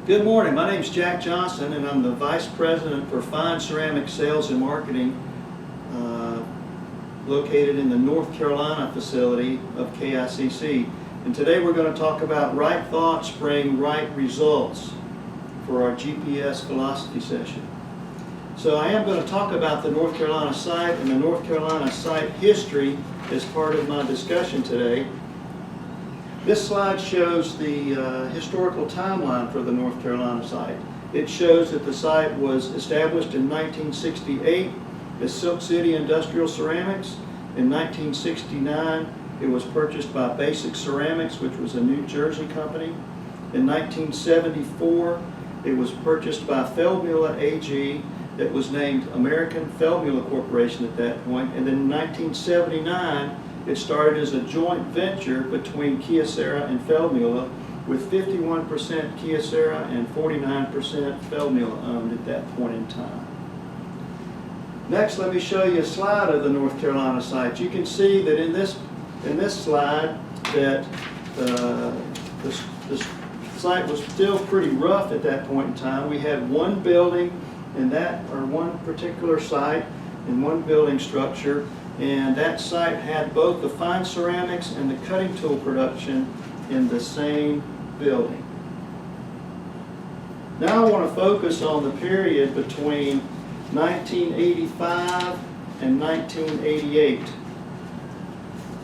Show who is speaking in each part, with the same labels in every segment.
Speaker 1: Good morning. My name is Jack Johnson, and I'm the Vice President for Fine Ceramic Sales and Marketing located in the North Carolina facility of KICC. And today we're going to talk about right thoughts bring right results for our GPS philosophy session. So I am going to talk about the North Carolina site and the North Carolina site history as part of my discussion today. This slide shows the historical timeline for the North Carolina site. It shows that the site was established in 1968 as Silk City Industrial Ceramics. In 1969, it was purchased by Basic Ceramics, which was a New Jersey company. In 1974, it was purchased by Feldmühle AG, that was named American Feldmühle Corporation at that point. And then in 1979, it started as a joint venture between Kyocera and Feldmühle, with 51% Kyocera and 49% Feldmühle owned at that point in time. Next, let me show you a slide of the North Carolina site. You can see that in this slide that the site was still pretty rough at that point in time. We had one building one particular site and one building structure, and that site had both the fine ceramics and the cutting tool production in the same building. Now I want to focus on the period between 1985 and 1988.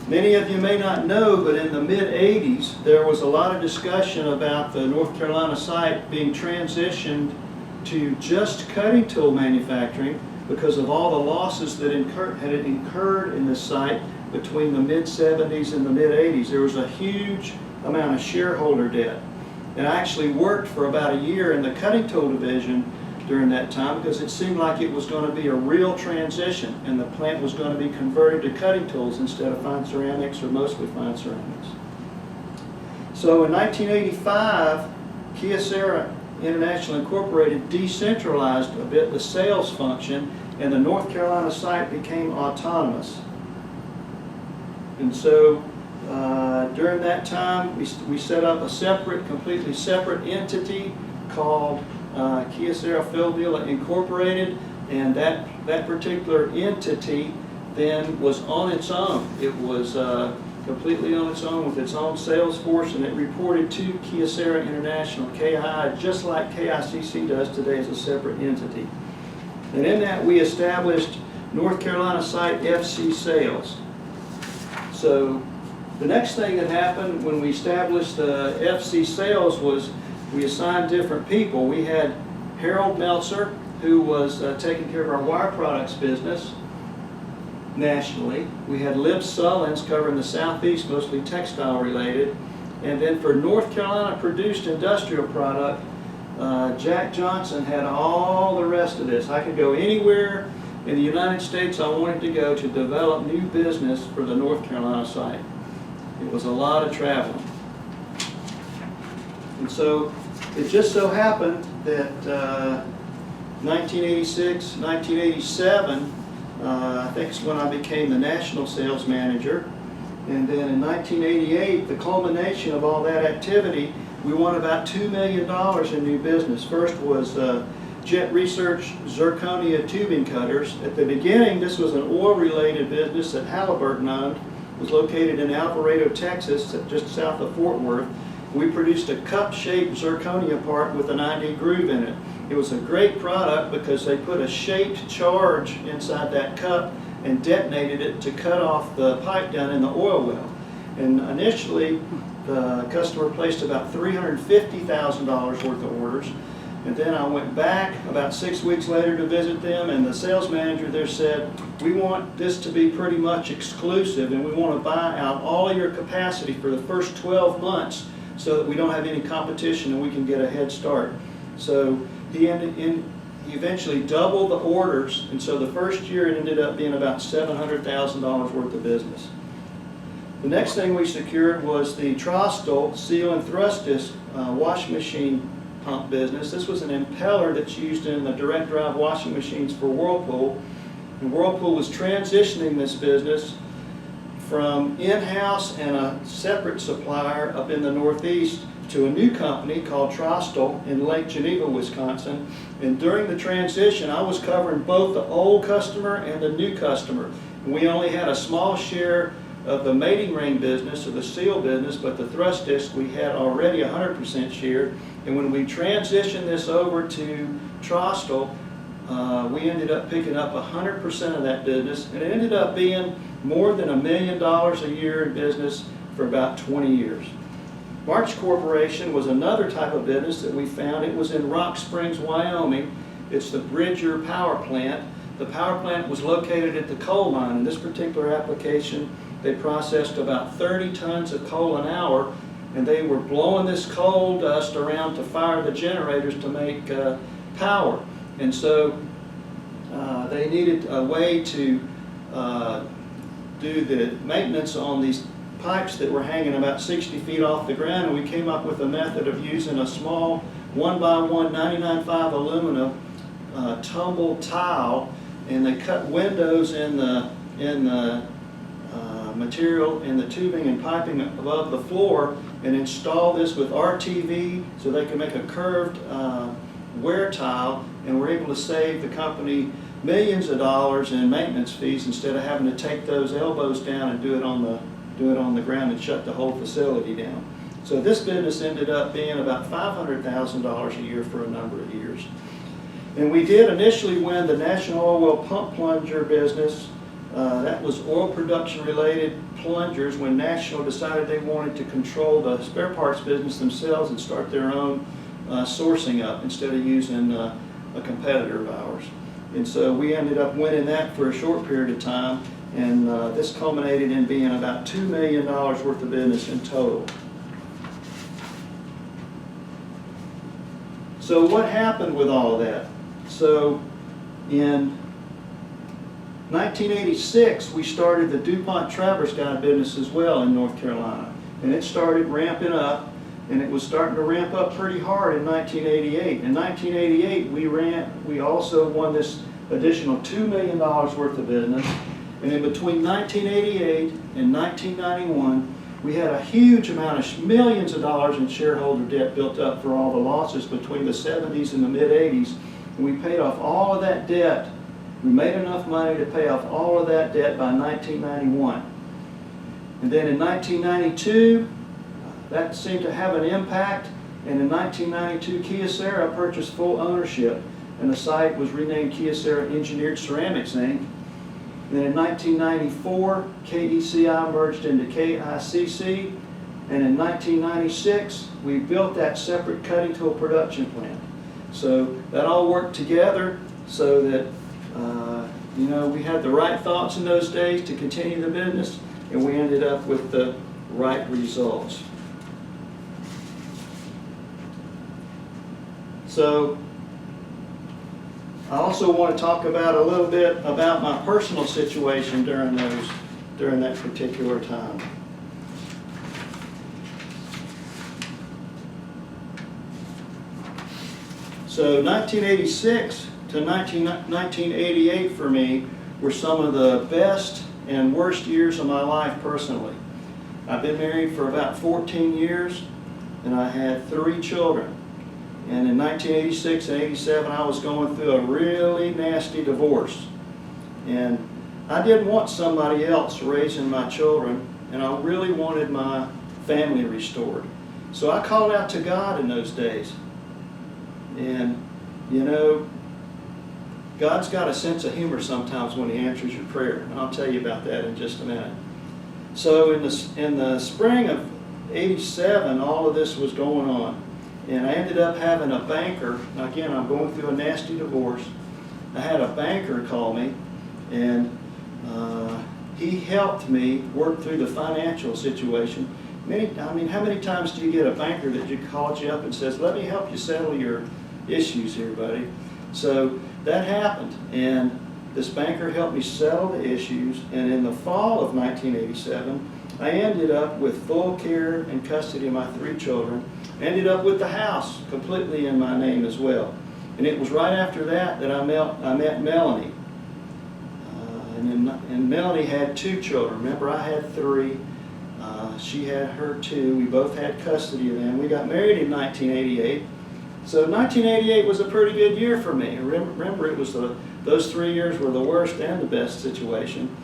Speaker 1: Many of you may not know, but in the mid-80s there was a lot of discussion about the North Carolina site being transitioned to just cutting tool manufacturing because of all the losses that had incurred in this site between the mid-70s and the mid-80s. There was a huge amount of shareholder debt. And I actually worked for about a year in the cutting tool division during that time because it seemed like it was going to be a real transition and the plant was going to be converted to cutting tools instead of fine ceramics, or mostly fine ceramics. So in 1985, Kyocera International Incorporated decentralized a bit the sales function, and the North Carolina site became autonomous. And so during that time, we set up a completely separate entity called Kyocera Feldmühle Incorporated, and that particular entity then was on its own. It was completely on its own with its own sales force, and it reported to Kyocera International, KI, just like KICC does today as a separate entity. And in that we established North Carolina Site FC Sales. So the next thing that happened when we established the FC Sales was we assigned different people. We had Harold Meltzer, who was taking care of our wire products business nationally. We had Lib Sullins covering the Southeast, mostly textile related. And then for North Carolina produced industrial product, Jack Johnson had all the rest of this. I could go anywhere in the United States I wanted to go to develop new business for the North Carolina site. It was a lot of traveling. And so it just so happened that 1986, 1987, I think is when I became the national sales manager. And then in 1988, the culmination of all that activity, we won about $2 million in new business. First was Jet Research Zirconia tubing cutters. At the beginning, this was an oil-related business that Halliburton owned. It was located in Alvarado, Texas, just south of Fort Worth. We produced a cup-shaped zirconia part with a 9D groove in it. It was a great product because they put a shaped charge inside that cup and detonated it to cut off the pipe down in the oil well. And initially, the customer placed about $350,000 worth of orders. And then I went back about 6 weeks later to visit them, and the sales manager there said, we want this to be pretty much exclusive, and we want to buy out all of your capacity for the first 12 months so that we don't have any competition and we can get a head start. So he eventually doubled the orders, and so the first year it ended up being about $700,000 worth of business. The next thing we secured was the Trostel seal and thrust disc washing machine pump business. This was an impeller that's used in the direct drive washing machines for Whirlpool. And Whirlpool was transitioning this business from in-house and a separate supplier up in the Northeast to a new company called Trostel in Lake Geneva, Wisconsin. And during the transition, I was covering both the old customer and the new customer. And we only had a small share of the mating ring business or the seal business, but the thrust disc we had already 100% share. And when we transitioned this over to Trostel, we ended up picking up 100% of that business, and it ended up being more than $1 million a year in business for about 20 years. March Corporation was another type of business that we found. It was in Rock Springs, Wyoming. It's the Bridger power plant. The power plant was located at the coal mine. In this particular application, they processed about 30 tons of coal an hour, and they were blowing this coal dust around to fire the generators to make power. And so they needed a way to do the maintenance on these pipes that were hanging about 60 feet off the ground, and we came up with a method of using a small 1x1 99.5 aluminum tumble tile, and they cut windows in the material in the tubing and piping above the floor, and install this with RTV so they can make a curved wear tile, and we're able to save the company millions of dollars in maintenance fees instead of having to take those elbows down and do it on the ground and shut the whole facility down. So this business ended up being about $500,000 a year for a number of years. And we did initially win the National Oil Well Pump Plunger business. That was oil production related plungers when National decided they wanted to control the spare parts business themselves and start their own sourcing up instead of using a competitor of ours. And so we ended up winning that for a short period of time, and this culminated in being about $2 million worth of business in total. So what happened with all of that? So in 1986, we started the DuPont Traverse Guide business as well in North Carolina, and it started ramping up, and it was starting to ramp up pretty hard in 1988. In 1988, we also won this additional $2 million worth of business, and in between 1988 and 1991, we had a huge amount of millions of dollars in shareholder debt built up for all the losses between the 70s and the mid-80s, and we paid off all of that debt. We made enough money to pay off all of that debt by 1991. And then in 1992, that seemed to have an impact, and in 1992, Kyocera purchased full ownership, and the site was renamed Kyocera Engineered Ceramics, Inc. Then in 1994, KECI merged into KICC, and in 1996, we built that separate cutting tool production plant. So that all worked together so that we had the right thoughts in those days to continue the business, and we ended up with the right results. So I also want to talk about a little bit about my personal situation during that particular time. So 1986 to 1988 for me were some of the best and worst years of my life personally. I've been married for about 14 years, and I had 3 children. And in 1986 and 87, I was going through a really nasty divorce. And I didn't want somebody else raising my children, and I really wanted my family restored. So I called out to God in those days. And, God's got a sense of humor sometimes when He answers your prayer. And I'll tell you about that in just a minute. So in the spring of 87, all of this was going on. And I ended up having a banker. Again, I'm going through a nasty divorce. I had a banker call me, and he helped me work through the financial situation. How many times do you get a banker that calls you up and says, "Let me help you settle your issues here, buddy"? So that happened, and this banker helped me settle the issues. And in the fall of 1987, I ended up with full care and custody of my 3 children. Ended up with the house completely in my name as well. And it was right after that I met Melanie. And and Melanie had 2 children. Remember, I had 3. She had her 2. We both had custody of them. We got married in 1988. So 1988 was a pretty good year for me. Remember, it was those 3 years were the worst and the best situation.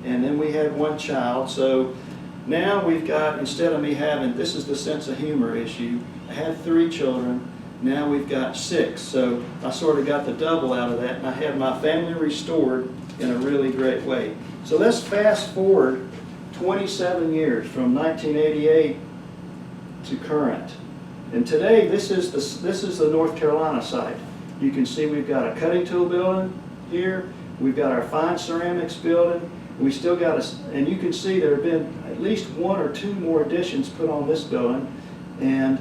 Speaker 1: And then we had 1 child. So now we've got, instead of me having, this is the sense of humor issue, I had 3 children. Now we've got 6. So I sort of got the double out of that, and I had my family restored in a really great way. So let's fast forward 27 years from 1988 to current. And today, this is the North Carolina site. You can see we've got a cutting tool building here. We've got our fine ceramics building. We still got and you can see there have been at least 1 or 2 more additions put on this building. And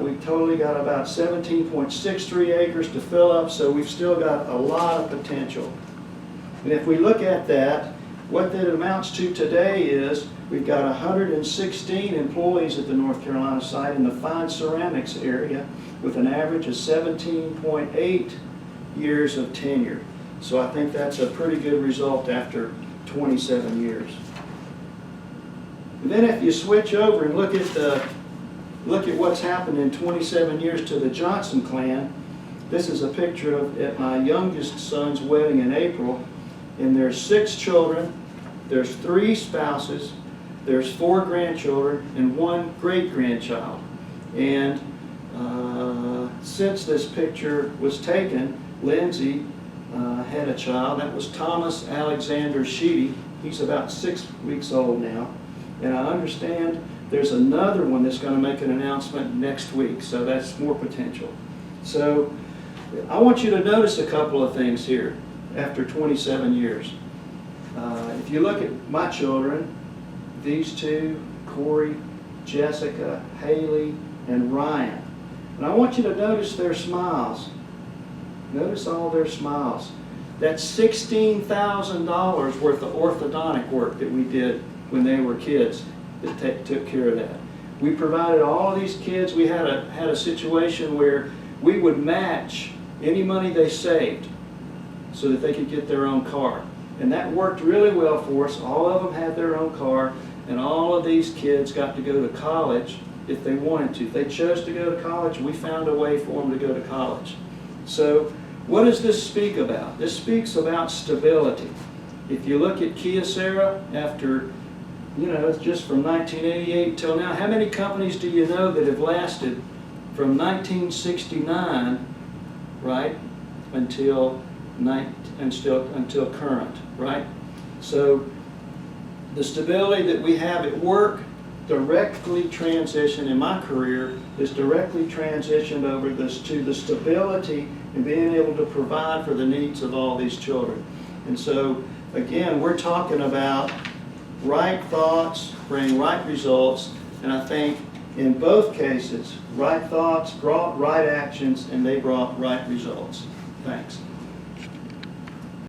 Speaker 1: we've totally got about 17.63 acres to fill up, so we've still got a lot of potential. And if we look at that, what that amounts to today is we've got 116 employees at the North Carolina site in the fine ceramics area with an average of 17.8 years of tenure. So I think that's a pretty good result after 27 years. And then if you switch over and look at what's happened in 27 years to the Johnson clan, this is a picture at my youngest son's wedding in April. And there's 6 children, there's 3 spouses, there's 4 grandchildren, and 1 great-grandchild. And since this picture was taken, Lindsay had a child. That was Thomas Alexander Sheedy. He's about 6 weeks old now. And I understand there's another one that's going to make an announcement next week, so that's more potential. So I want you to notice a couple of things here after 27 years. If you look at my children, these 2, Corey, Jessica, Haley, and Ryan. And I want you to notice their smiles. Notice all their smiles. That's $16,000 worth of orthodontic work that we did when they were kids that took care of that. We provided all of these kids. We had a situation where we would match any money they saved so that they could get their own car. And that worked really well for us. All of them had their own car, and all of these kids got to go to college if they wanted to. If they chose to go to college, we found a way for them to go to college. So what does this speak about? This speaks about stability. If you look at Kyocera after, just from 1988 till now, how many companies do you know that have lasted from 1969, right, until current, right? So the stability that we have at work directly transitioned in my career is directly transitioned over to the stability and being able to provide for the needs of all these children. And so again, we're talking about right thoughts bring right results, and I think in both cases, right thoughts brought right actions and they brought right results. Thanks.